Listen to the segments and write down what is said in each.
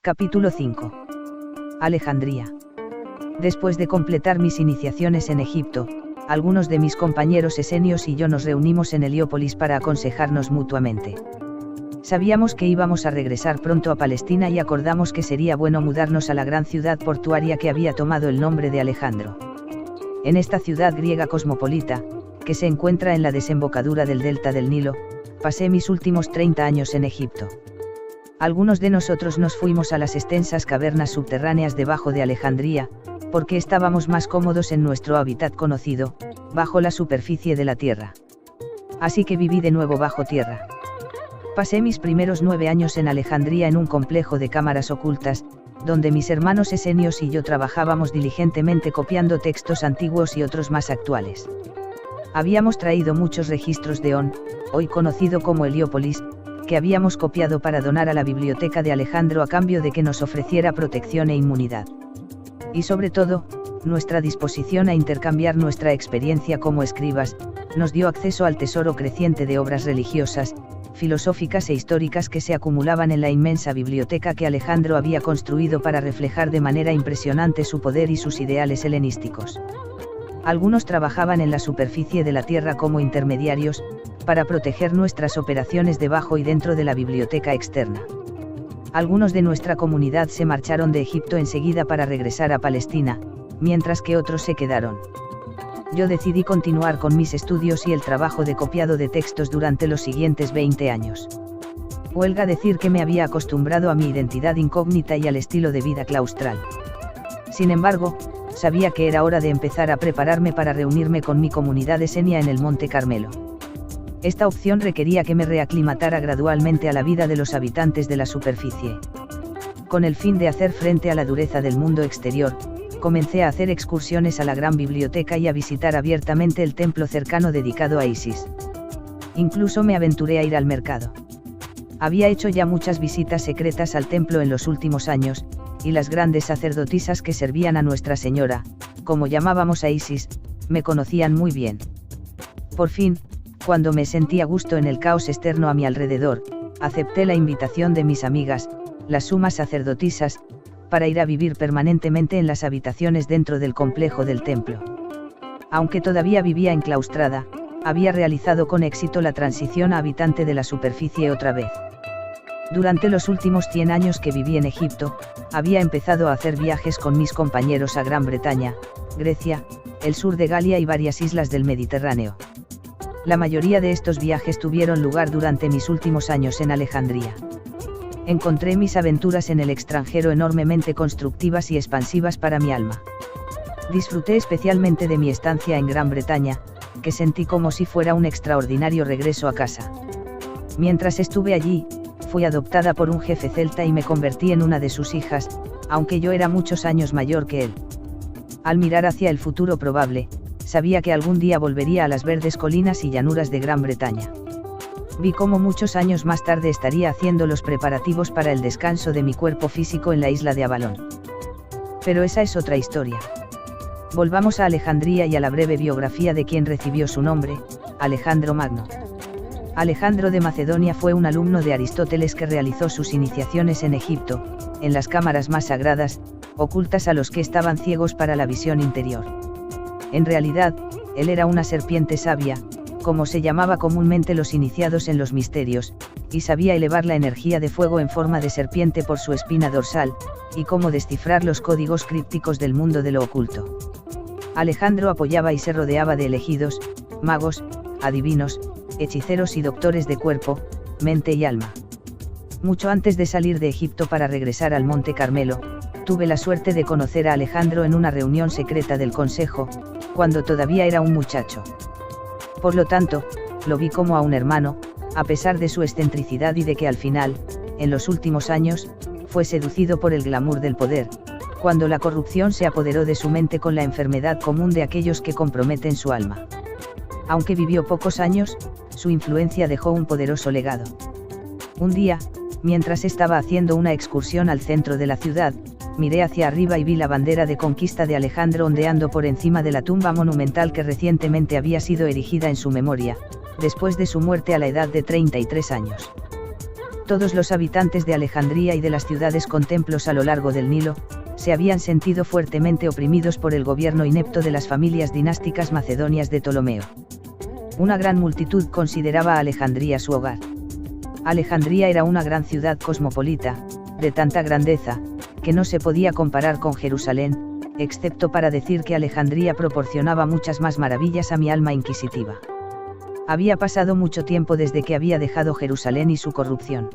Capítulo 5. Alejandría. Después de completar mis iniciaciones en Egipto, algunos de mis compañeros esenios y yo nos reunimos en Heliópolis para aconsejarnos mutuamente. Sabíamos que íbamos a regresar pronto a Palestina y acordamos que sería bueno mudarnos a la gran ciudad portuaria que había tomado el nombre de Alejandro. En esta ciudad griega cosmopolita, que se encuentra en la desembocadura del delta del Nilo, pasé mis últimos 30 años en Egipto. Algunos de nosotros nos fuimos a las extensas cavernas subterráneas debajo de Alejandría, porque estábamos más cómodos en nuestro hábitat conocido, bajo la superficie de la tierra. Así que viví de nuevo bajo tierra. Pasé mis primeros 9 años en Alejandría en un complejo de cámaras ocultas, donde mis hermanos esenios y yo trabajábamos diligentemente copiando textos antiguos y otros más actuales. Habíamos traído muchos registros de On, hoy conocido como Heliópolis, que habíamos copiado para donar a la biblioteca de Alejandro a cambio de que nos ofreciera protección e inmunidad. Y sobre todo, nuestra disposición a intercambiar nuestra experiencia como escribas, nos dio acceso al tesoro creciente de obras religiosas, filosóficas e históricas que se acumulaban en la inmensa biblioteca que Alejandro había construido para reflejar de manera impresionante su poder y sus ideales helenísticos. Algunos trabajaban en la superficie de la tierra como intermediarios, para proteger nuestras operaciones debajo y dentro de la biblioteca externa. Algunos de nuestra comunidad se marcharon de Egipto enseguida para regresar a Palestina, mientras que otros se quedaron. Yo decidí continuar con mis estudios y el trabajo de copiado de textos durante los siguientes 20 años. Huelga decir que me había acostumbrado a mi identidad incógnita y al estilo de vida claustral. Sin embargo, sabía que era hora de empezar a prepararme para reunirme con mi comunidad esenia en el Monte Carmelo. Esta opción requería que me reaclimatara gradualmente a la vida de los habitantes de la superficie. Con el fin de hacer frente a la dureza del mundo exterior, comencé a hacer excursiones a la gran biblioteca y a visitar abiertamente el templo cercano dedicado a Isis. Incluso me aventuré a ir al mercado. Había hecho ya muchas visitas secretas al templo en los últimos años, y las grandes sacerdotisas que servían a Nuestra Señora, como llamábamos a Isis, me conocían muy bien. Por fin, cuando me sentí a gusto en el caos externo a mi alrededor, acepté la invitación de mis amigas, las sumas sacerdotisas, para ir a vivir permanentemente en las habitaciones dentro del complejo del templo. Aunque todavía vivía enclaustrada, había realizado con éxito la transición a habitante de la superficie otra vez. Durante los últimos 100 años que viví en Egipto, había empezado a hacer viajes con mis compañeros a Gran Bretaña, Grecia, el sur de Galia y varias islas del Mediterráneo. La mayoría de estos viajes tuvieron lugar durante mis últimos años en Alejandría. Encontré mis aventuras en el extranjero enormemente constructivas y expansivas para mi alma. Disfruté especialmente de mi estancia en Gran Bretaña, que sentí como si fuera un extraordinario regreso a casa. Mientras estuve allí, fui adoptada por un jefe celta y me convertí en una de sus hijas, aunque yo era muchos años mayor que él. Al mirar hacia el futuro probable, sabía que algún día volvería a las verdes colinas y llanuras de Gran Bretaña. Vi cómo muchos años más tarde estaría haciendo los preparativos para el descanso de mi cuerpo físico en la isla de Avalón. Pero esa es otra historia. Volvamos a Alejandría y a la breve biografía de quien recibió su nombre, Alejandro Magno. Alejandro de Macedonia fue un alumno de Aristóteles que realizó sus iniciaciones en Egipto, en las cámaras más sagradas, ocultas a los que estaban ciegos para la visión interior. En realidad, él era una serpiente sabia, como se llamaba comúnmente los iniciados en los misterios, y sabía elevar la energía de fuego en forma de serpiente por su espina dorsal, y cómo descifrar los códigos crípticos del mundo de lo oculto. Alejandro apoyaba y se rodeaba de elegidos, magos, adivinos, hechiceros y doctores de cuerpo, mente y alma. Mucho antes de salir de Egipto para regresar al Monte Carmelo, tuve la suerte de conocer a Alejandro en una reunión secreta del consejo, cuando todavía era un muchacho. Por lo tanto, lo vi como a un hermano, a pesar de su excentricidad y de que al final, en los últimos años, fue seducido por el glamour del poder, cuando la corrupción se apoderó de su mente con la enfermedad común de aquellos que comprometen su alma. Aunque vivió pocos años, su influencia dejó un poderoso legado. Un día, mientras estaba haciendo una excursión al centro de la ciudad, miré hacia arriba y vi la bandera de conquista de Alejandro ondeando por encima de la tumba monumental que recientemente había sido erigida en su memoria, después de su muerte a la edad de 33 años. Todos los habitantes de Alejandría y de las ciudades con templos a lo largo del Nilo, se habían sentido fuertemente oprimidos por el gobierno inepto de las familias dinásticas macedonias de Ptolomeo. Una gran multitud consideraba a Alejandría su hogar. Alejandría era una gran ciudad cosmopolita, de tanta grandeza, que no se podía comparar con Jerusalén, excepto para decir que Alejandría proporcionaba muchas más maravillas a mi alma inquisitiva. Había pasado mucho tiempo desde que había dejado Jerusalén y su corrupción.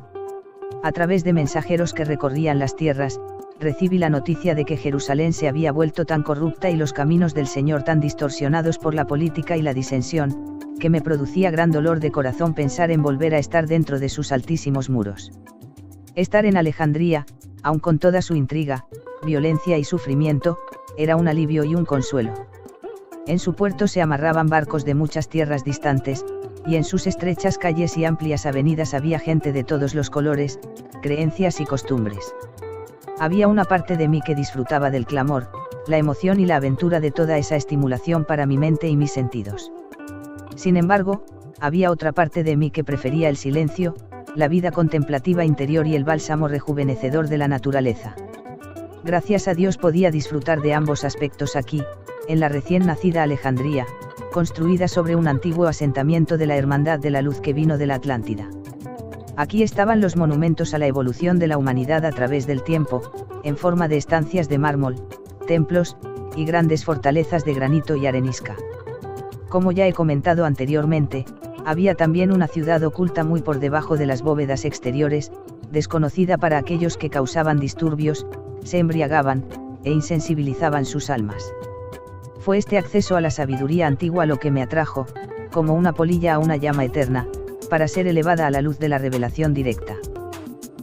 A través de mensajeros que recorrían las tierras, recibí la noticia de que Jerusalén se había vuelto tan corrupta y los caminos del Señor tan distorsionados por la política y la disensión, que me producía gran dolor de corazón pensar en volver a estar dentro de sus altísimos muros. Estar en Alejandría, aun con toda su intriga, violencia y sufrimiento, era un alivio y un consuelo. En su puerto se amarraban barcos de muchas tierras distantes, y en sus estrechas calles y amplias avenidas había gente de todos los colores, creencias y costumbres. Había una parte de mí que disfrutaba del clamor, la emoción y la aventura de toda esa estimulación para mi mente y mis sentidos. Sin embargo, había otra parte de mí que prefería el silencio, la vida contemplativa interior y el bálsamo rejuvenecedor de la naturaleza. Gracias a Dios podía disfrutar de ambos aspectos aquí, en la recién nacida Alejandría, construida sobre un antiguo asentamiento de la Hermandad de la Luz que vino de la Atlántida. Aquí estaban los monumentos a la evolución de la humanidad a través del tiempo, en forma de estancias de mármol, templos, y grandes fortalezas de granito y arenisca. Como ya he comentado anteriormente, había también una ciudad oculta muy por debajo de las bóvedas exteriores, desconocida para aquellos que causaban disturbios, se embriagaban, e insensibilizaban sus almas. Fue este acceso a la sabiduría antigua lo que me atrajo, como una polilla a una llama eterna, para ser elevada a la luz de la revelación directa.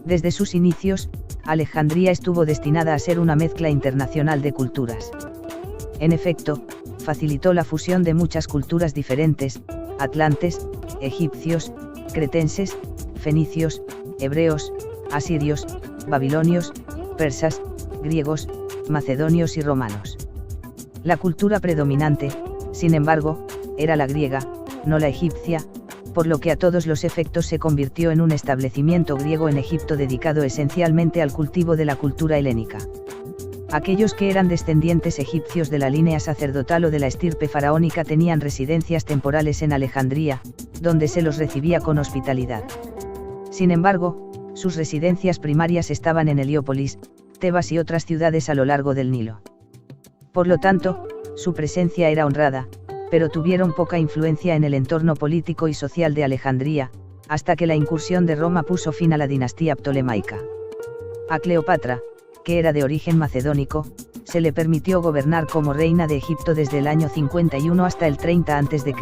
Desde sus inicios, Alejandría estuvo destinada a ser una mezcla internacional de culturas. En efecto, facilitó la fusión de muchas culturas diferentes, atlantes, egipcios, cretenses, fenicios, hebreos, asirios, babilonios, persas, griegos, macedonios y romanos. La cultura predominante, sin embargo, era la griega, no la egipcia, por lo que a todos los efectos se convirtió en un establecimiento griego en Egipto dedicado esencialmente al cultivo de la cultura helénica. Aquellos que eran descendientes egipcios de la línea sacerdotal o de la estirpe faraónica tenían residencias temporales en Alejandría, donde se los recibía con hospitalidad. Sin embargo, sus residencias primarias estaban en Heliópolis, Tebas y otras ciudades a lo largo del Nilo. Por lo tanto, su presencia era honrada, pero tuvieron poca influencia en el entorno político y social de Alejandría, hasta que la incursión de Roma puso fin a la dinastía ptolemaica. A Cleopatra, que era de origen macedónico, se le permitió gobernar como reina de Egipto desde el año 51 hasta el 30 a.C.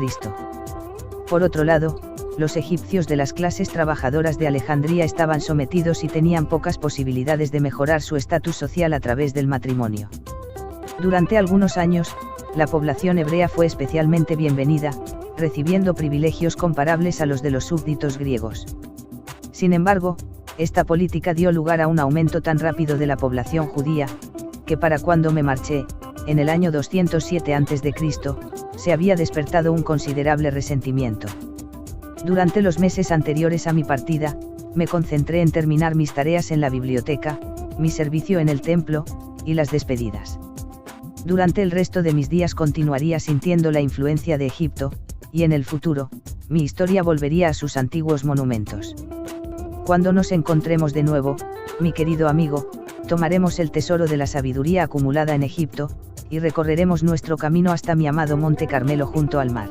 Por otro lado, los egipcios de las clases trabajadoras de Alejandría estaban sometidos y tenían pocas posibilidades de mejorar su estatus social a través del matrimonio. Durante algunos años, la población hebrea fue especialmente bienvenida, recibiendo privilegios comparables a los de los súbditos griegos. Sin embargo, esta política dio lugar a un aumento tan rápido de la población judía, que para cuando me marché, en el año 207 a.C., se había despertado un considerable resentimiento. Durante los meses anteriores a mi partida, me concentré en terminar mis tareas en la biblioteca, mi servicio en el templo, y las despedidas. Durante el resto de mis días continuaría sintiendo la influencia de Egipto, y en el futuro, mi historia volvería a sus antiguos monumentos. Cuando nos encontremos de nuevo, mi querido amigo, tomaremos el tesoro de la sabiduría acumulada en Egipto, y recorreremos nuestro camino hasta mi amado Monte Carmelo junto al mar.